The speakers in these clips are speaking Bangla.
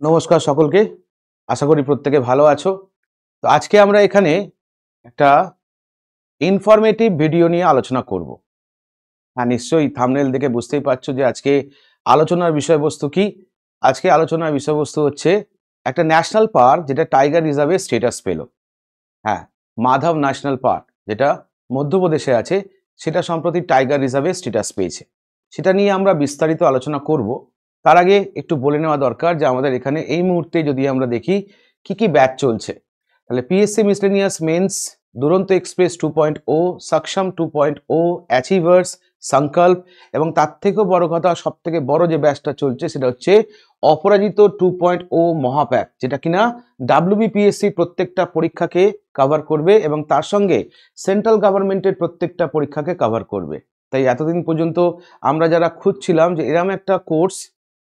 নমস্কার সকলকে, আশা করি প্রত্যেকে ভালো আছো। তো আজকে আমরা এখানে একটা ইনফরমেটিভ ভিডিও নিয়ে আলোচনা করব। হ্যাঁ, নিশ্চয়ই থাম্বনেল দেখে বুঝতেই পারছো যে আজকে আলোচনার বিষয়বস্তু কি। আজকে আলোচনার বিষয়বস্তু হচ্ছে একটা ন্যাশনাল পার্ক যেটা টাইগার রিজার্ভের স্টেটাস পেল। হ্যাঁ, মাধব ন্যাশনাল পার্ক যেটা মধ্যপ্রদেশে আছে, সেটা সম্প্রতি টাইগার রিজার্ভের স্টেটাস পেয়েছে। সেটা নিয়ে আমরা বিস্তারিত আলোচনা করব। তার আগে একটু বলে নেওয়া দরকার যে আমাদের এখানে এই মুহূর্তে যদি আমরা দেখি কি কি ব্যাচ চলছে, তাহলে পিএসসি মিসলেনিয়াস মেন্স, দুরন্ত এক্সপ্রেস 2.0, সক্ষম 2.0, অ্যাচিভার্স, সংকল্প, এবং তার থেকেও বড় কথা, সব থেকে বড় যে ব্যাচটা চলছে সেটা হচ্ছে অপরাজিত 2.0 মহাপ্যাক, যেটা কিনা ডাব্লিউবিপিএসসি প্রত্যেকটা পরীক্ষাকে কভার করবে এবং তার সঙ্গে সেন্ট্রাল গভর্নমেন্টের প্রত্যেকটা পরীক্ষাকে কভার করবে। তাই এতদিন পর্যন্ত আমরা যারা খুঁজছিলাম যে এরকম একটা কোর্স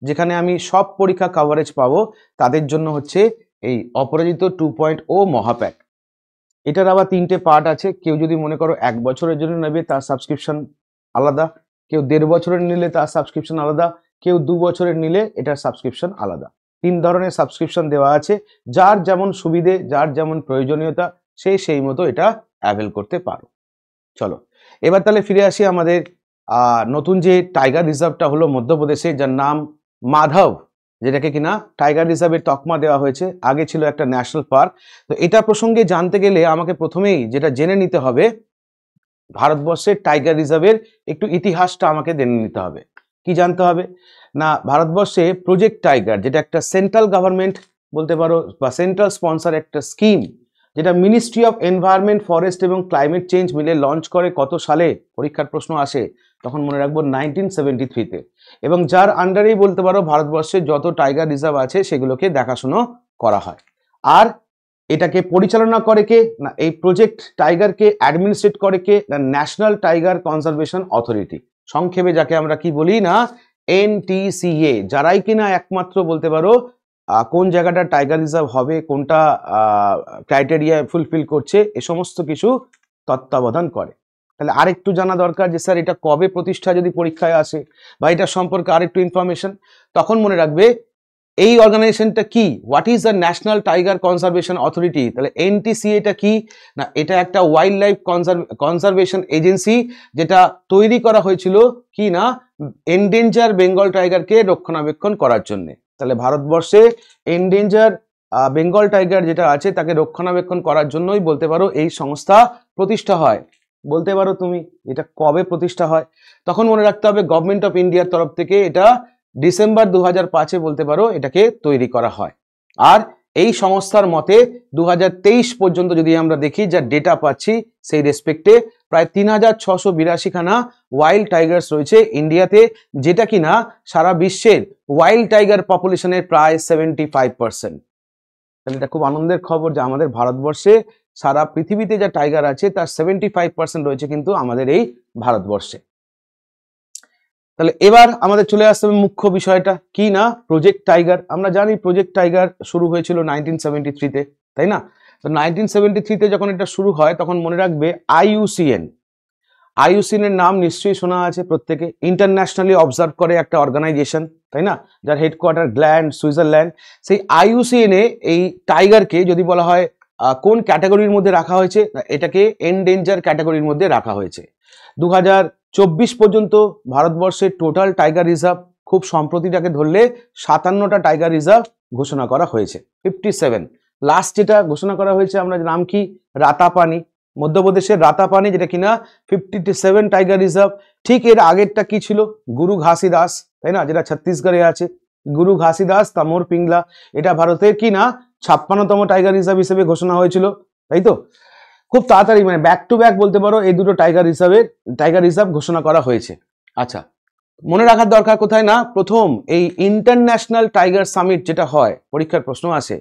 যেখানে আমি সব পরীক্ষা কভারেজ পাবো, তাদের জন্য হচ্ছে এই অপরাজিত 2.0 মহাপ্যাক। এটার আবার 3টে পার্ট আছে। কেউ যদি মনে করো 1 বছরের জন্য নেবে, তার সাবস্ক্রিপশন আলাদা। কেউ 1.5 বছরের নিলে তার সাবস্ক্রিপশন আলাদা। কেউ 2 বছরের নিলে এটার সাবস্ক্রিপশন আলাদা। 3 ধরনের সাবস্ক্রিপশন দেওয়া আছে। যার যেমন সুবিধে, যার যেমন প্রয়োজনীয়তা, সেই মতো এটা অ্যাভেল করতে পারো। চলো এবার তাহলে ফিরে আসি আমাদের নতুন যে টাইগার রিজার্ভটা হলো মধ্যপ্রদেশে, যার নাম মাধব, যেটাকে কিনা টাইগার রিজার্ভের তকমা দেওয়া হয়েছে। আগে ছিল একটা ন্যাশনাল পার্ক। তো এটা প্রসঙ্গে জানতে গেলে আমাকে প্রথমেই যেটা জেনে নিতে হবে, ভারতবর্ষের টাইগার রিজার্ভের একটু ইতিহাসটা আমাকে জেনে নিতে হবে। কি জানতে হবে না, ভারতবর্ষে প্রজেক্ট টাইগার, যেটা একটা সেন্ট্রাল গভর্নমেন্ট বলতে পারো বা সেন্ট্রাল স্পন্সর একটা স্কিম, যেটা মিনিস্ট্রি অফ এনভায়রনমেন্ট, ফরেস্ট এবং ক্লাইমেট চেঞ্জ মিলে লঞ্চ করে কত সালে, পরীক্ষার প্রশ্ন আসে তখন মনে রাখবো 1973-তে, এবং যার আন্ডারেই বলতে পারো ভারতবর্ষের যত টাইগার রিজার্ভ আছে সেগুলোকে দেখাশুনো করা হয়। আর এটাকে পরিচালনা করে কে না, এই প্রজেক্ট টাইগারকে অ্যাডমিনিস্ট্রেট করে কে না, ন্যাশনাল টাইগার কনজারভেশন অথরিটি, সংক্ষেপে যাকে আমরা কি বলি না, এনটিসিএ, যারাই কিনা একমাত্র বলতে পারো কোন জায়গাটা টাইগার রিজার্ভ হবে, কোনটা ক্রাইটেরিয়া ফুলফিল করছে, এ সমস্ত কিছু তত্ত্বাবধান করে। তাহলে আরেকটু জানা দরকার যে স্যার এটা কবে প্রতিষ্ঠা, যদি পরীক্ষায় আসে বা এটা সম্পর্কে আরেকটু ইনফরমেশন, তখন মনে রাখবে এই অর্গানাইজেশনটা কি, what is the national tiger conservation authority. তাহলে এনটিসিএ এটা কি না, এটা একটা ওয়াইল্ড লাইফ কনজারভেশন এজেন্সি, যেটা তৈরি করা হয়েছিল কি না, এন্ডেঞ্জার বেঙ্গল টাইগারকে রক্ষণাবেক্ষণ করার জন্য। তাহলে ভারতবর্ষে এন্ডেঞ্জার বেঙ্গল টাইগার যেটা আছে তাকে রক্ষণাবেক্ষণ করার জন্যই বলতে পারো এই সংস্থা প্রতিষ্ঠা হয়। বলতে পারো তুমি এটা কবে প্রতিষ্ঠা হয়, তখন মনে রাখতে হবে গভর্নমেন্ট অফ ইন্ডিয়ার তরফ থেকে এটা ডিসেম্বর 2005-এ বলতে পারো এটাকে তৈরি করা হয়। আর এই সংস্থার মতে 2023 পর্যন্ত যদি আমরা দেখি, যা ডেটা পাচ্ছি সেই রেসপেক্টে প্রায় 3682খানা ওয়াইল্ড টাইগার্স রয়েছে ইন্ডিয়াতে, যেটা কিনা সারা বিশ্বের ওয়াইল্ড টাইগার পপুলেশনের প্রায় 75%। তাহলে এটা খুব আনন্দের খবর যে আমাদের ভারতবর্ষে সারা পৃথিবীতে যা টাইগার আছে তার 75% রয়েছে কিন্তু আমাদের এই ভারতবর্ষে। তাহলে এবার আমাদের চলে আসতে হবে মুখ্য বিষয়টা কি না, প্রজেক্ট টাইগার। আমরা জানি প্রজেক্ট টাইগার শুরু হয়েছিল 1973-তে, তাই না? তো 1973-তে যখন এটা শুরু হয় তখন মনে রাখবে আইইউসিএন এর নাম নিশ্চয়ই শোনা আছে প্রত্যেকে। ইন্টারন্যাশনালি অবজার্ভ করে একটা অর্গানাইজেশন, তাই না, যার হেডকোয়ার্টার গ্ল্যান্ড, সুইজারল্যান্ড। সেই আইইউসিএন এ এই টাইগারকে যদি বলা হয় কোন ক্যাটাগরির মধ্যে রাখা হয়েছে, এটাকে এন্ডেঞ্জার ক্যাটাগরির মধ্যে রাখা হয়েছে। 2024 পর্যন্ত ভারতবর্ষের টোটাল টাইগার রিজার্ভ, খুব সম্প্রতিটাকে ধরলে 57টা টাইগার রিজার্ভ ঘোষণা করা হয়েছে। 57 লাস্ট যেটা ঘোষণা করা হয়েছে, আমরা নাম কি, রাতাপানি, মধ্যপ্রদেশের রাতাপানি, যেটা কিনা 57 টাইগার রিজার্ভ। ঠিক এর আগেরটা কি ছিল, গুরু ঘাসিদাস, তাই না, যেটা ছত্তিশগড়ে আছে। গুরু ঘাসিদাস তামোর পিংলা, এটা ভারতের কি না 56তম টাইগার রিজার্ভ হিসেবে ঘোষণা হয়েছিল, তাই তো? খুব তাড়াতাড়ি মানে ব্যাক টু ব্যাক বলতে পারো এই দুটো টাইগার রিজার্ভ ঘোষণা করা হয়েছে। আচ্ছা, মনে রাখার দরকার কোথায় না, প্রথম এই ইন্টারন্যাশনাল টাইগার সামিট যেটা হয়, পরীক্ষার প্রশ্ন আসে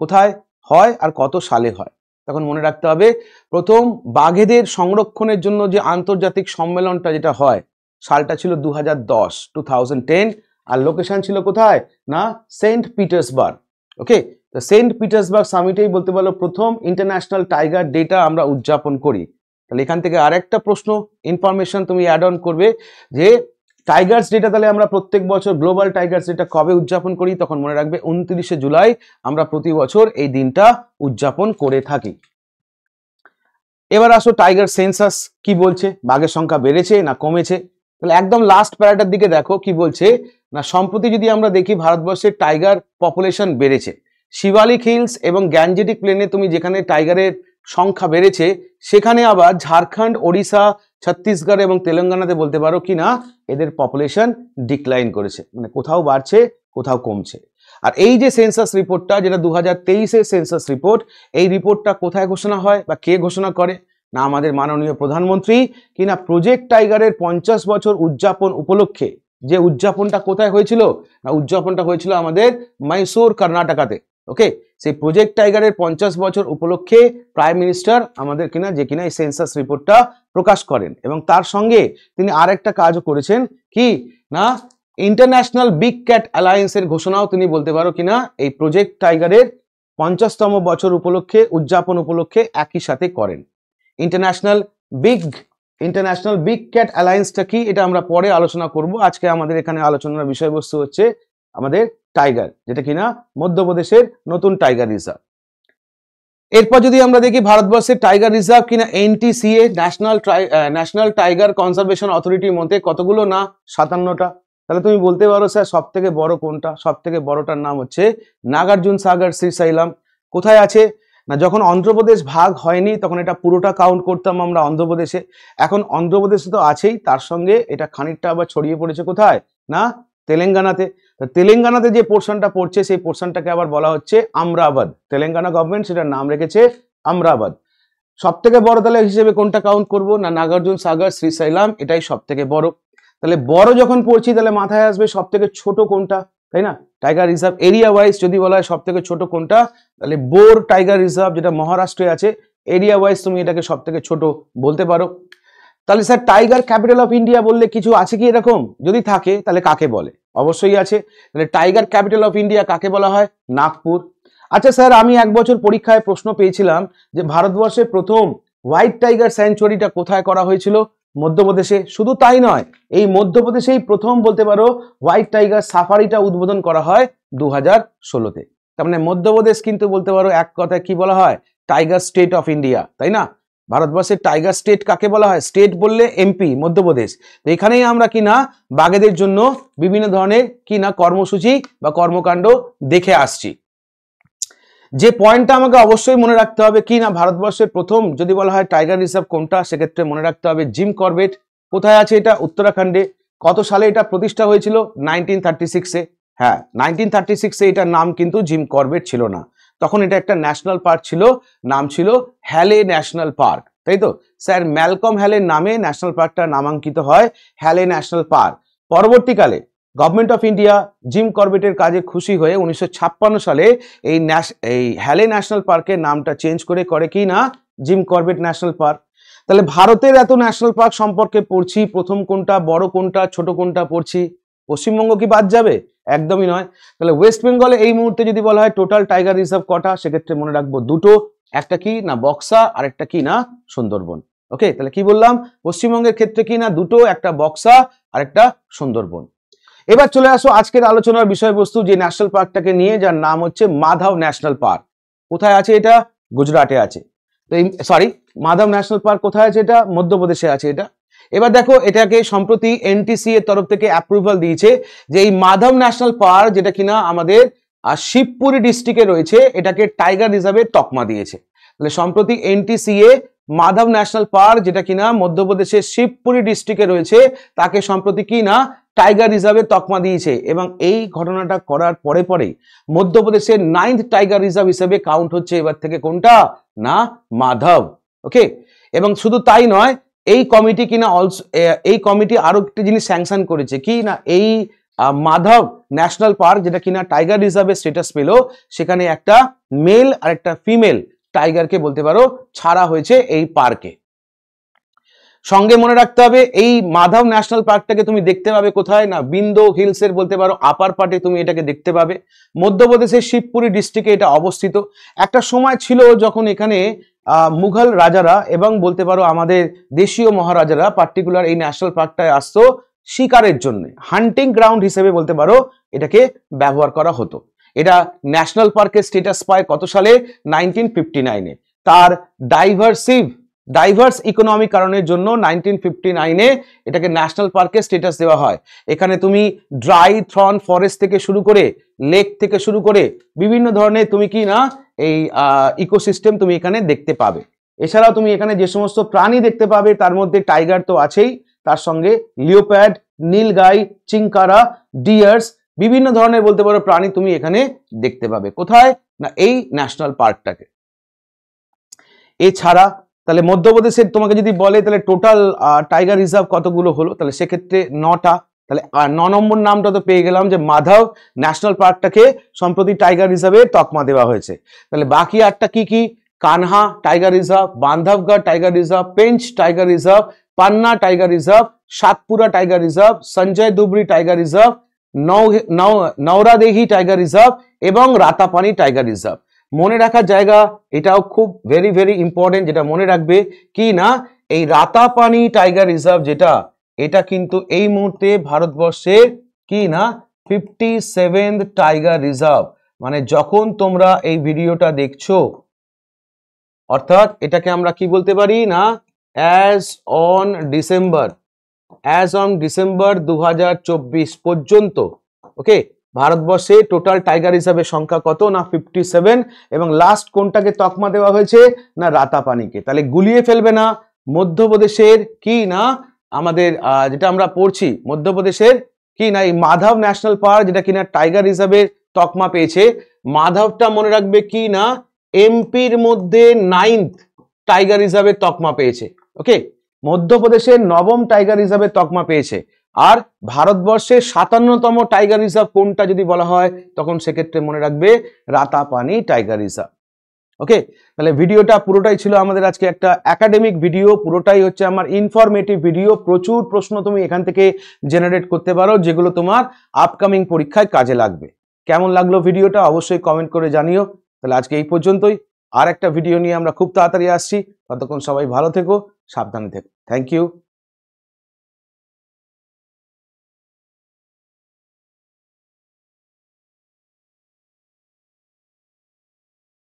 কোথায় হয় আর কত সালে হয়, তখন মনে রাখতে হবে প্রথম বাঘেদের সংরক্ষণের জন্য যে আন্তর্জাতিক সম্মেলনটা যেটা হয়, সালটা ছিল 2010, আর লোকেশন ছিল কোথায় না, সেন্ট পিটার্সবার্গ। ওকে, তো সেন্ট পিটার্সবার্গ সামিটেই বলতে পারলো প্রথম ইন্টারন্যাশনাল টাইগার ডেটা আমরা উদযাপন করি। তাহলে এখান থেকে আরেকটা প্রশ্ন ইনফরমেশন তুমি অ্যাড অন করবে যে টাইগার্স ডেটা তাহলে আমরা প্রত্যেক বছর গ্লোবাল টাইগার্স ডেটা কবে উদযাপন করি? তখন মনে রাখবে 29শে জুলাই আমরা প্রতি বছর এই দিনটা উদযাপন করে থাকি। এবার আসো টাইগার সেন্সাস কি বলছে, বাঘের সংখ্যা বেড়েছে না কমেছে? তাহলে একদম লাস্ট প্যারাটার দিকে দেখো কি বলছে না, সম্প্রতি যদি আমরা দেখি ভারতবর্ষের টাইগার পপুলেশন বেড়েছে। শিবালিক হিলস এবং গ্যাঞ্জেটিক প্লেনে তুমি যেখানে টাইগারের সংখ্যা বেড়েছে, সেখানে আবার ঝাড়খণ্ড, ওড়িশা, ছত্তিশগড় এবং তেলেঙ্গানাতে বলতে পারো কি না এদের পপুলেশন ডিক্লাইন করেছে, মানে কোথাও বাড়ছে কোথাও কমছে। আর এই যে সেন্সাস রিপোর্টটা, যেটা 2023-এর সেন্সাস রিপোর্ট, এই রিপোর্টটা কোথায় ঘোষণা হয় বা কে ঘোষণা করে? না আমাদের মাননীয় প্রধানমন্ত্রী, কিনা প্রজেক্ট টাইগারের 50 বছর উদযাপন উপলক্ষে যে উদযাপনটা কোথায় হয়েছিল? না উদযাপনটা হয়েছিল আমাদের মহীশূর, কর্ণাটকাতে। ওকে, সেই প্রজেক্ট টাইগারের 50 বছর উপলক্ষে প্রাইম মিনিস্টার আমাদের কিনা যে কিনা এই সেন্সাস রিপোর্টটা প্রকাশ করেন, এবং তার সঙ্গে তিনি আরেকটা কাজও করেছেন কি না, ইন্টারন্যাশনাল বিগ ক্যাট অ্যালায়েন্সের ঘোষণাও তিনি বলতে পারো কিনা এই প্রজেক্ট টাইগারের 50তম বছর উপলক্ষে উদযাপন উপলক্ষে একই সাথে করেন। ইন্টারন্যাশনাল বিগ ক্যাট অ্যালায়েন্সটা কি এটা আমরা পরে আলোচনা করব। আজকে আমাদের এখানে আলোচনার বিষয়বস্তু হচ্ছে আমাদের টাইগার, যেটা কিনা মধ্যপ্রদেশের নতুন টাইগার রিজার্ভ। এরপর যদি আমরা দেখি ভারতবর্ষের টাইগার রিজার্ভ কিনা এনটিসিএ, ন্যাশনাল টাইগার কনজারভেশন অথরিটির মধ্যে কতগুলো? না 57টা। তাহলে তুমি বলতে পারো স্যার সব থেকে বড় কোনটা? সব থেকে বড়টার নাম হচ্ছে নাগার্জুন সাগর শ্রীশৈলম। কোথায় আছে? না যখন অন্ধ্রপ্রদেশ ভাগ হয়নি তখন এটা পুরোটা কাউন্ট করতাম আমরা অন্ধ্রপ্রদেশে। এখন অন্ধ্রপ্রদেশে তো আছেই, তার সঙ্গে এটা খানিকটা আবার ছড়িয়ে পড়েছে কোথায়? না তেলেঙ্গানাতে। তেলেঙ্গানাতে যে পোর্শনটা পড়ছে সেই পোর্শনটাকে আবার বলা হচ্ছে আমরাবাদ। তেলেঙ্গানা গভর্নমেন্ট সেটার নাম রেখেছে আমরাবাদ। সব থেকে বড় তাহলে হিসেবে কোনটা কাউন্ট করব? না নাগার্জুন সাগর শ্রীশৈলম, এটাই সব থেকে বড়। তাহলে বড় যখন পড়ছি তাহলে মাথায় আসবে সব থেকে ছোট কোনটা, তাই না? টাইগার রিজার্ভ এরিয়া ওয়াইজ যদি বলা হয় সব থেকে ছোট কোনটা, তাহলে বোর টাইগার রিজার্ভ যেটা মহারাষ্ট্রে আছে, এরিয়া ওয়াইজ তুমি এটাকে সব থেকে ছোট বলতে পারো। তাহলে sir tiger capital of India বললে কিছু আছে কি এরকম? যদি থাকে তাহলে কাকে বলে? অবশ্যই আছে। তাহলে টাইগার ক্যাপিটাল অফ ইন্ডিয়া কাকে বলা হয়? নাগপুর। আচ্ছা স্যার, আমি এক বছর পরীক্ষায় প্রশ্ন পেয়েছিলাম যে ভারতবর্ষের প্রথম হোয়াইট টাইগার স্যাংচুয়ারিটা কোথায় করা হয়েছিল? মধ্যপ্রদেশে। শুধু তাই নয়, এই মধ্যপ্রদেশেই প্রথম বলতে পারো হোয়াইট টাইগার সাফারিটা উদ্বোধন করা হয় 2016-তে। তার মানে মধ্যপ্রদেশ কিন্তু বলতে পারো এক কথায় কি বলা হয়? টাইগার স্টেট অফ ইন্ডিয়া, তাই না? ভারতবর্ষের টাইগার স্টেট কাকে বলা হয়? স্টেট বললে এমপি, মধ্যপ্রদেশ। তো এখানেই আমরা কিনা বাঘেদের জন্য বিভিন্ন ধরনের কিনা কর্মসূচি বা কর্মকাণ্ড দেখে আসছি। যে পয়েন্টটা আমাকে অবশ্যই মনে রাখতে হবে কি না, ভারতবর্ষের প্রথম যদি বলা হয় টাইগার রিজার্ভ কোনটা, সেক্ষেত্রে মনে রাখতে হবে জিম করবেট। কোথায় আছে এটা? উত্তরাখণ্ডে। কত সালে এটা প্রতিষ্ঠা হয়েছিল? 1936-এ। হ্যাঁ, 1936-এ এটার নাম কিন্তু জিম করবেট ছিল না, তখন এটা একটা ন্যাশনাল পার্ক ছিল, নাম ছিল হ্যালে ন্যাশনাল পার্ক, তাই তো? স্যার ম্যালকম হ্যালের নামে ন্যাশনাল পার্কটা নামাঙ্কিত হয় হ্যালে ন্যাশনাল পার্ক। পরবর্তীকালে গভর্নমেন্ট অফ ইন্ডিয়া জিম করবেটের কাজে খুশি হয়ে 1956 সালে এই হ্যালে ন্যাশনাল পার্কের নামটা চেঞ্জ করে কি না জিম করবেট ন্যাশনাল পার্ক। তাহলে ভারতের এত ন্যাশনাল পার্ক সম্পর্কে পড়ছি, প্রথম কোনটা, বড় কোনটা, ছোট কোনটা পড়ছি, পশ্চিমবঙ্গ কি বাদ যাবে? একদমই নয়। তাহলে ওয়েস্ট বেঙ্গলে এই মুহূর্তে যদি বলা হয় টোটাল টাইগার রিজার্ভ কটা, সেক্ষেত্রে মনে রাখবো দুটো, একটা কি না বক্সা আর একটা কি না সুন্দরবন। ওকে, তাহলে কি বললাম? পশ্চিমবঙ্গের ক্ষেত্রে কি না দুটো, একটা বক্সা আর একটা সুন্দরবন। এবার চলে আসো আজকের আলোচনার বিষয়বস্তু, যে ন্যাশনাল পার্কটাকে নিয়ে, যার নাম হচ্ছে মাধব ন্যাশনাল পার্ক। কোথায় আছে এটা? গুজরাটে আছে। তো সরি, মাধব ন্যাশনাল পার্ক কোথায় আছে? এটা মধ্যপ্রদেশে আছে এটা। এবার দেখো, এটাকে সম্প্রতি এনটিসি এর তরফ থেকে অ্যাপ্রুভাল দিয়েছে যে এই মাধব ন্যাশনাল পার্ক, যেটা কিনা আমাদের শিবপুরি ডিস্ট্রিক্টে রয়েছে, এটাকে টাইগার রিজার্ভের তকমা দিয়েছে। তাহলে সম্প্রতি এনটিসিএ মাধব ন্যাশনাল পার্ক, যেটা কিনা মধ্যপ্রদেশের শিবপুরি ডিস্ট্রিক্টে রয়েছে, তাকে সম্প্রতি কি না টাইগার রিজার্ভের তকমা দিয়েছে। এবং এই ঘটনাটা করার পরে পরেই মধ্যপ্রদেশের 9th টাইগার রিজার্ভ হিসেবে কাউন্ট হচ্ছে এবার থেকে কোনটা? না মাধব। ওকে, এবং শুধু তাই নয়, এই কমিটি কিনা এই কমিটি আরো একটা জিনিস স্যাংশন করেছে কি না, এই মাধব ন্যাশনাল পার্ক যেটা কিনা টাইগার রিজার্ভের স্ট্যাটাস পেল, সেখানে একটা মেল আর একটা ফিমেল টাইগারকে বলতে পারো ছাড়া হয়েছে এই পার্কে। সঙ্গে মনে রাখতে হবে এই মাধব ন্যাশনাল পার্কটাকে তুমি দেখতে পাবে কোথায়? না বিন্দো হিলসের বলতে পারো আপার পার্টে তুমি এটাকে দেখতে পাবে। মধ্যপ্রদেশের শিবপুরি ডিস্ট্রিক্টে এটা অবস্থিত। একটা সময় ছিল যখন এখানে মুঘল রাজারা এবং বলতে পারো আমাদের দেশীয় মহারাজারা পার্টিকুলার এই ন্যাশনাল পার্কটায় আসতো শিকারের জন্য, হান্টিং গ্রাউন্ড হিসেবে বলতে পারো এটাকে ব্যবহার করা হতো। এটা ন্যাশনাল পার্কের স্ট্যাটাস পায় কত সালে? 1959-এ। তার ডাইভার্স ইকোনমিক কারণের জন্য 1959-এ এটাকে ন্যাশনাল পার্কের স্ট্যাটাস দেওয়া হয়। এখানে তুমি ড্রাই থ্রন ফরেস্ট থেকে শুরু করে, লেক থেকে শুরু করে বিভিন্ন ধরনের তুমি কি না এই ইকোসিস্টেম তুমি এখানে দেখতে পাবে। এছাড়াও তুমি এখানে যে সমস্ত প্রাণী দেখতে পাবে তার মধ্যে টাইগার তো আছেই, তার সঙ্গে লিওপ্যাড, নীলগাই, চিংকারা, ডিয়ার্স, বিভিন্ন ধরনের বলতে পারো প্রাণী তুমি এখানে দেখতে পাবে। কোথায় না এই ন্যাশনাল পার্কটাকে। এছাড়া তাহলে মধ্যপ্রদেশের তোমাকে যদি বলে তাহলে টোটাল টাইগার রিজার্ভ কতগুলো হলো, তাহলে সেক্ষেত্রে 9টা। তাহলে 9 নম্বর নামটা তো পেয়ে গেলাম যে মাধব ন্যাশনাল পার্কটাকে সম্প্রতি টাইগার রিজার্ভে তকমা দেওয়া হয়েছে। তাহলে বাকি 8টা কি কি? Kanha tiger reserve, Bandhavgarh tiger reserve, Pench tiger reserve, Panna tiger reserve, Satpura tiger reserve, Sanjay Dubri tiger reserve, Nauradehi tiger reserve এবং রাতাপানি টাইগার রিজার্ভ। মনে রাখার জায়গা, এটাও খুব ভেরি ভেরি ইম্পর্টেন্ট, যেটা মনে রাখবে কি না এই রাতাপানি টাইগার রিজার্ভ যেটা, এটা কিন্তু এই মুহূর্তে ভারতবর্ষের কি না 57th টাইগার রিজার্ভ। মানে যখন তোমরা এই ভিডিওটা দেখছো, অর্থাৎ এটাকে আমরা কি বলতে পারি না অ্যাজ অন ডিসেম্বর 2024 পর্যন্ত, ওকে, ভারতবর্ষে টোটাল টাইগার রিজার্ভের সংখ্যা কত না 57, এবং লাস্ট কোনটাকে তকমা দেওয়া হয়েছে না রাতাপানিকে। তাহলে গুলিয়ে ফেলবে না মধ্যপ্রদেশের কি না আমাদের যেটা আমরা পড়ছি, মধ্যপ্রদেশের কি না এই মাধব ন্যাশনাল পার্ক যেটা কিনা টাইগার রিজার্ভের তকমা পেয়েছে, মাধবটা মনে রাখবে কি না এমপির মধ্যে 9th টাইগার রিজার্ভের তকমা পেয়েছে। ওকে, মধ্যপ্রদেশের 9ম টাইগার রিজার্ভের তকমা পেয়েছে। আর ভারতবর্ষের 57তম টাইগার রিজার্ভ কোনটা যদি বলা হয়, তখন সেক্ষেত্রে মনে রাখবে রাতাপানি টাইগার রিজার্ভ। ওকে, তাহলে ভিডিওটা পুরোটাই ছিল আমাদের আজকে একটা একাডেমিক ভিডিও, পুরোটাই হচ্ছে আমার ইনফরমেটিভ ভিডিও। প্রচুর প্রশ্ন তুমি এখান থেকে জেনারেট করতে পারো, যেগুলো তোমার আপকামিং পরীক্ষায় কাজে লাগবে। কেমন লাগলো ভিডিওটা অবশ্যই কমেন্ট করে জানিও। তাহলে আজকে এই পর্যন্তই, আর একটা ভিডিও নিয়ে আমরা খুব তাড়াতাড়ি আসছি। ততক্ষণ সবাই ভালো থেকো, সাবধানে থেকো। Thank you.